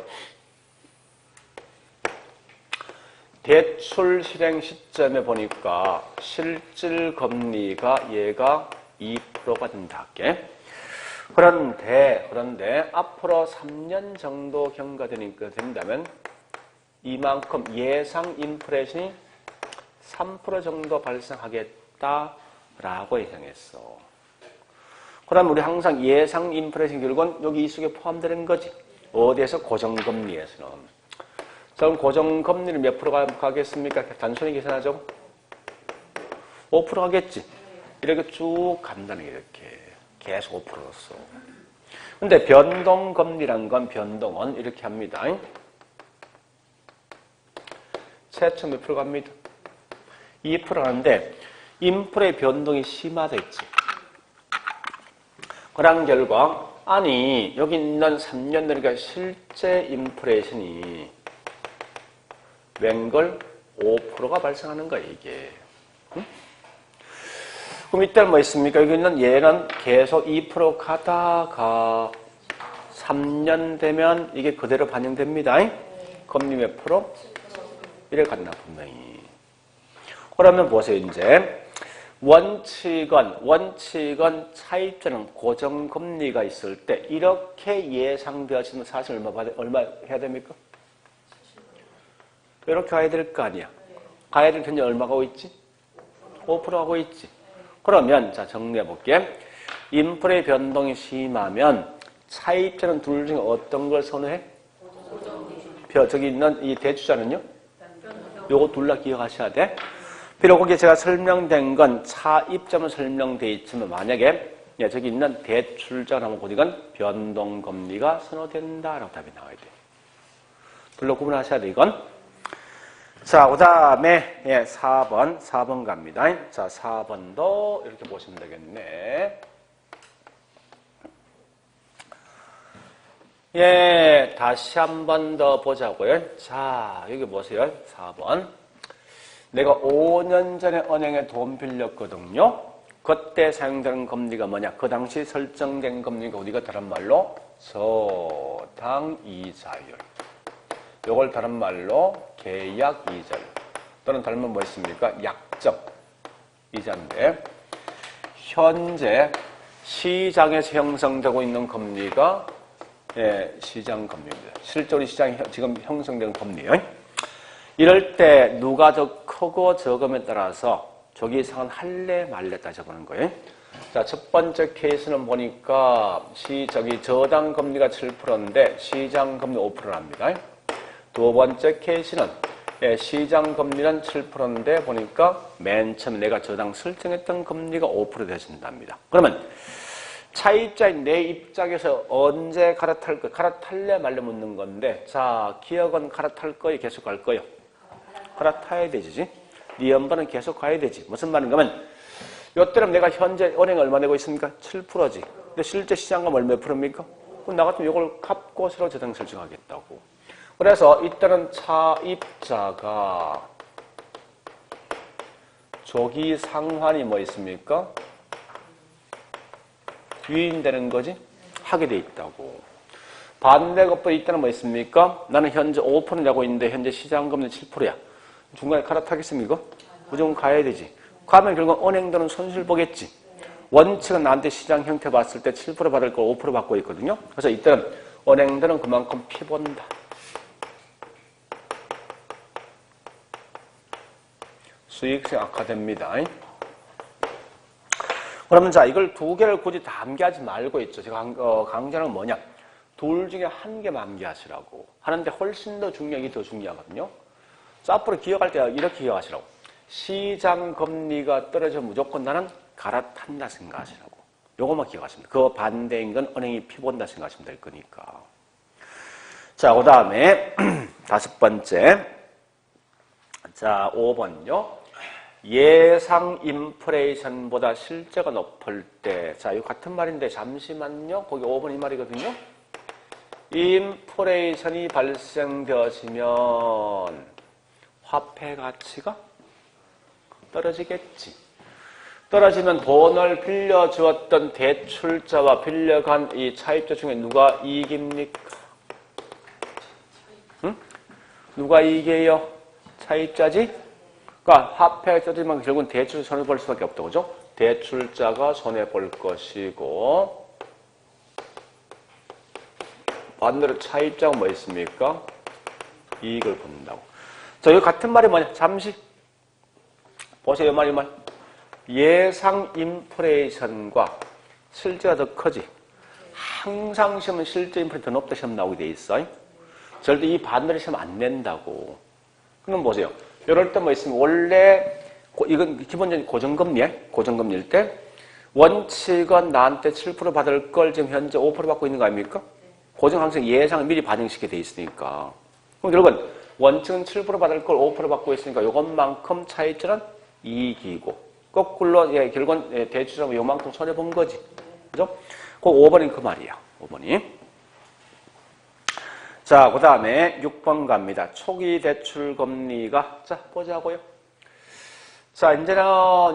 대출 실행 시점에 보니까 실질 금리가 얘가 2%가 된다 할게. 그런데 앞으로 3년 정도 된다면 이만큼 예상 인플레이션이 3% 정도 발생하겠다라고 예상했어. 그럼 우리 항상 예상 인플레이션 결국은 여기 이 속에 포함되는 거지. 어디에서? 고정금리에서는. 자, 그럼 고정금리를 몇 프로 가겠습니까? 단순히 계산하죠. 5% 가겠지. 이렇게 쭉 간다는 게 이렇게. 계속 5%였어. 근데 변동금리란 건 변동은 이렇게 합니다. 최초 몇 프로 갑니다? 2% 하는데 인플레 변동이 심화됐지. 그런 결과 아니 여기 있는 3년 내니까 실제 인플레이션이 웬걸 5%가 발생하는 거예요, 이게. 응? 그럼 이때는 뭐 있습니까? 여기는 얘는 계속 2% 가다가 3년 되면 이게 그대로 반영됩니다. 금리 몇 프로? 이래 간다, 분명히. 그러면 보세요, 이제. 원칙은 차입자는 고정금리가 있을 때 이렇게 예상되어지는 사실 얼마 해야 됩니까? 이렇게 가야 될 거 아니야. 가야 될 현재 얼마 가고 있지? 5% 하고 있지. 그러면 자 정리해 볼게. 인플레 변동이 심하면 차입자는 둘 중에 어떤 걸 선호해? 저기 있는 이 대주자는요? 요거 둘 다 기억하셔야 돼. 비록 거기에 제가 설명된 건 차입자만 설명되어 있지만 만약에 저기 있는 대출자가 나오면 이건 변동금리가 선호된다라고 답이 나와야 돼. 둘로 구분하셔야 돼, 이건. 자, 그 다음에 4번 갑니다. 자, 4번도 이렇게 보시면 되겠네. 다시 한 번 더 보자고요. 자, 여기 보세요. 4번. 내가 5년 전에 은행에 돈 빌렸거든요. 그때 사용되는 금리가 뭐냐? 그 당시 설정된 금리가 우리가 다른 말로 저당이자율. 요걸 다른 말로 계약이자율. 또는 다른 말 뭐 있습니까? 약정 이자인데 현재 시장에서 형성되고 있는 금리가 시장 금리입니다. 실제로 시장이 지금 형성된 금리예요. 이럴 때 누가 더 크고 적음에 따라서 저기 이상은 할래 말래 따져보는 거예요. 자, 첫 번째 케이스는 보니까 저당 금리가 7%인데 시장 금리 5%랍니다. 두 번째 케이스는 시장 금리는 7%인데 보니까 맨 처음에 내가 저당 설정했던 금리가 5% 되신답니다. 그러면 차입자인 내 입장에서 언제 갈아탈 거야? 갈아탈래 말래 묻는 건데, 자, 기억은 갈아탈 거예요? 계속 갈 거예요? 갈아타야 되지. 네 연반은 계속 가야 되지. 무슨 말인가 하면 요때는 내가 현재 은행 얼마 내고 있습니까? 7%지. 근데 실제 시장금 얼마 프로입니까? 그럼 나 같으면 이걸 갚고 새로 저당 설정하겠다고. 그래서 이때는 차입자가 조기 상환이 뭐 있습니까? 유인되는 거지? 하게 돼 있다고. 반대급부 이때는 뭐 있습니까? 나는 현재 5% 내고 있는데 현재 시장금리 7%야. 중간에 갈아타겠습니까? 무조건 가야 되지. 가면 결국 은행들은 손실 보겠지. 원칙은 나한테 시장 형태 봤을 때 7% 받을 걸 5% 받고 있거든요. 그래서 이때는 은행들은 그만큼 피 본다. 수익성 악화됩니다. 그러면 자, 이걸 두 개를 굳이 다 암기하지 말고 있죠. 제가 강조하는 건 뭐냐? 둘 중에 한 개만 암기하시라고. 하는데 훨씬 더 중요한 게 더 중요하거든요. 자, 앞으로 기억할 때 이렇게 기억하시라고. 시장 금리가 떨어져 무조건 나는 갈아탄다 생각하시라고. 요것만 기억하시면 돼요. 그 반대인 건 은행이 피 본다 생각하시면 될 거니까. 자, 그 다음에 다섯 번째. 자, 5번요. 예상 인플레이션보다 실제가 높을 때, 자, 이거 같은 말인데 잠시만요. 거기 5번 이 말이거든요. 인플레이션이 발생되어지면 화폐 가치가 떨어지겠지. 떨어지면 돈을 빌려주었던 대출자와 빌려간 이 차입자 중에 누가 이깁니까? 응? 누가 이겨요? 차입자지? 그러니까 화폐가 떨어지면 결국은 대출 손해볼 수밖에 없다. 그죠? 대출자가 손해볼 것이고 반대로 차입자가 뭐 있습니까? 이익을 본다고. 자, 여기 같은 말이 뭐냐? 잠시 보세요. 이 말. 예상 인플레이션과 실제가 더 크지. 항상 시험은 실제 인플레이션 더 높다 시험 나오게 돼 있어. 절대 이 반대로 시험 안 낸다고. 그럼 보세요. 이럴 때 뭐 있으면 원래 이건 기본적인 고정금리야. 고정금리일 때 원칙은 나한테 7% 받을 걸 지금 현재 5% 받고 있는 거 아닙니까? 고정 항상 예상을 미리 반영시키게 돼 있으니까. 그럼 결국은 원칙은 7% 받을 걸 5% 받고 있으니까 이것만큼 차이점은 이익이고 거꾸로 결국은 대출자면 요만큼 손해본 거지. 그죠? 그 5번이 그 말이야. 5번이. 자, 그 다음에 6번 갑니다. 초기 대출 금리가, 자, 보자고요. 자, 이제는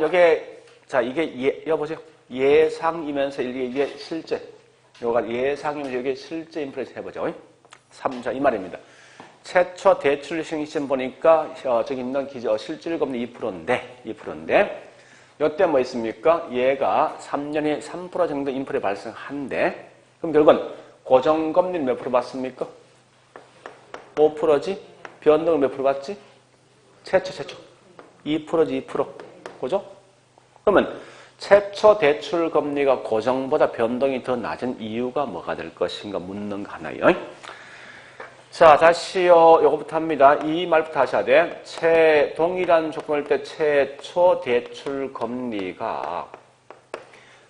여기에, 자, 이게, 여보세요. 예상이면서 이게 실제. 요가 예상이면서 이게 실제 인플레이션 해보죠. 3자, 이 말입니다. 최초 대출 시점 보니까, 저기 있는 실질 금리 2%인데, 요때 뭐 있습니까? 얘가 3년에 3% 정도 인플레 발생한데, 그럼 결국은 고정금리는 몇 프로 받습니까? 5%지? 변동을 몇 프로 받지? 최초. 2%지, 2%. 그죠? 그러면 최초 대출 금리가 고정보다 변동이 더 낮은 이유가 뭐가 될 것인가 묻는 거 하나요. 자, 다시요. 요거부터 합니다. 이 말부터 하셔야 돼. 동일한 조건일 때 최초 대출 금리가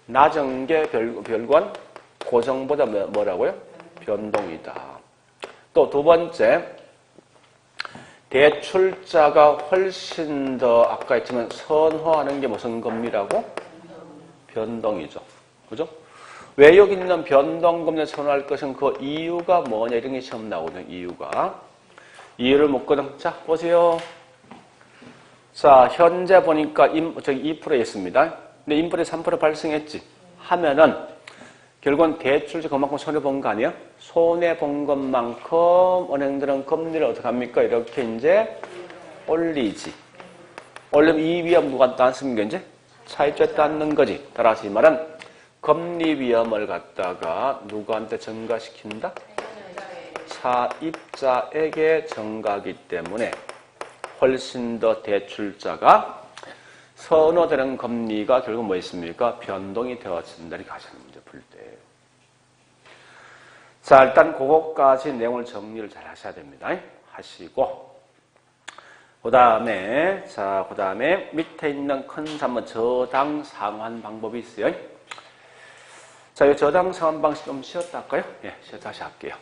낮은 게 결국은 고정보다 뭐라고요? 변동이다. 또 두 번째, 대출자가 훨씬 더 아까 했지만 선호하는 게 무슨 금리라고? 변동이죠. 그죠? 왜 여기 있는 변동금리를 선호할 것은 그 이유가 뭐냐 이런 게 시험 나오거든요. 이유를 묻거든. 자, 보세요. 자, 현재 보니까 저기 2%에 있습니다. 근데 인플레 3% 발생했지. 하면은 결국은 대출자 그만큼 손해본 거 아니야? 손해본 것만큼 은행들은 금리를 어떻게 합니까? 이렇게 이제 올리지. 올리면 이 위험 누가 땄습니까? 이제 차입자 땄는 거지. 따라서 이 말은 금리 위험을 갖다가 누구한테 전가시킨다? 차입자에게 전가하기 때문에 훨씬 더 대출자가 선호되는 금리가 결국 뭐 있습니까? 변동이 되어진다는 가장 문제 풀 때. 자, 일단 그것까지 내용을 정리를 잘 하셔야 됩니다. 하시고. 그 다음에 밑에 있는 큰 3번 저당 상환 방법이 있어요. 자, 이 저당 상환 방식 좀 쉬었다 할까요? 예, 쉬었다 다시 할게요.